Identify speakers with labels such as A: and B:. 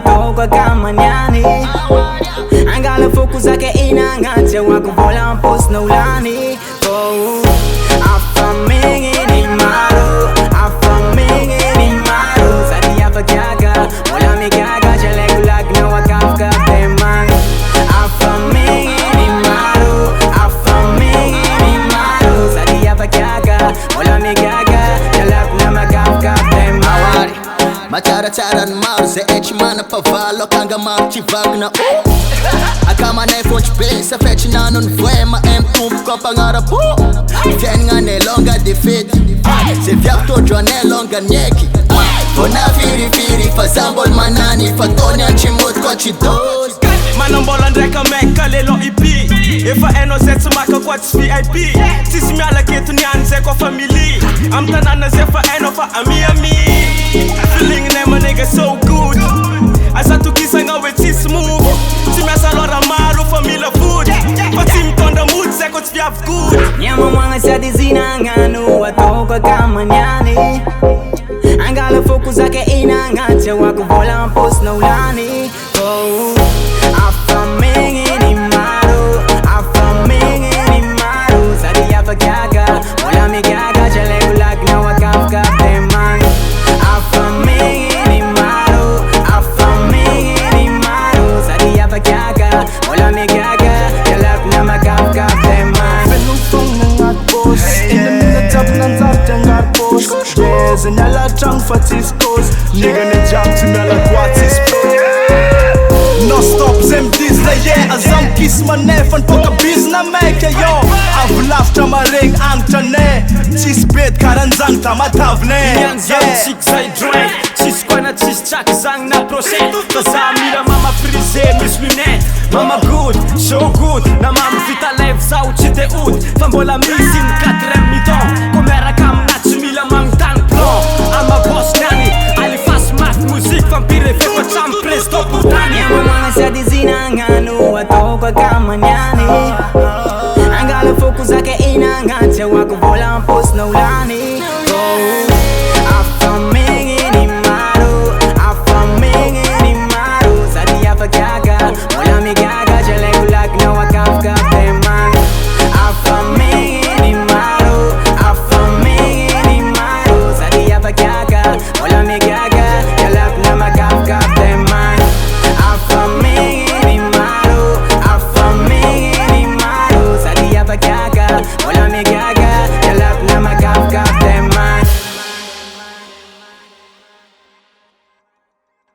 A: ataoko akamaniany angala foko zaka inagnaty hoako vola amposina olany afa megniny maro afa megniny maro sady afakiaka vola migaga jaleko lagna wakafka bemang afa megniny maro afa megniny maro sady afakiaka vola migaga jaleko makafka bemang
B: matsaratsara ny maro zay etry manam-pavalo akanga maro tsy vagina akamanay fontry be safetry nano ny voe mahay mitomboko ampagnara-po fiaignana anay longa de fety zay viako tondro anay longa ny eky vona firifiry fa za mbôla manany fataony antrimoty koa tsy dôzy
C: manambola ndraika meka lelo ip efa hainao zay tsy maka koa tsy VIP tsisy miala keto niany zay koa family amy tanàna zay fa hainao fa amiami feelingnay manega so good asa tokisagna hoe tsisy move tsy miasa lora maro fa mila vody fa tsy mitondra mody zay koa tsy viavy good
A: nyamamagna sady zinagnano ataoko akamaniany angala foko zaka inagnaty hoako vola amposina olany afa megniny maro afa megniny maro sady afakiaka vola migaga jaleko lagna wakafka bemang afa megniny maro afa megniny maro sady afakiaka vola migaga jaleko makafka bemang
D: Nagnaty boss Indamina jiaby nanjary agnaty boss Yes, niala tragno fa tsisy cause Nigga ny jiaby tsy miala koa tsisy Non stop zay midizna yeah aza mikisy manefa nipoka bizna maika yo avy lavitra maregny agnitra anay tsisy bedy karanjagny da matavinay
C: Tsik zay drain tsisy koana tsisy tsaky zagny na prochain fa za mila mama frisé misy lunette mama good so good na mama vita live zaho tsy de out fa mbola misy ny 4e mi-temps ko miaraka amina tsy mila magnontany plan ama boss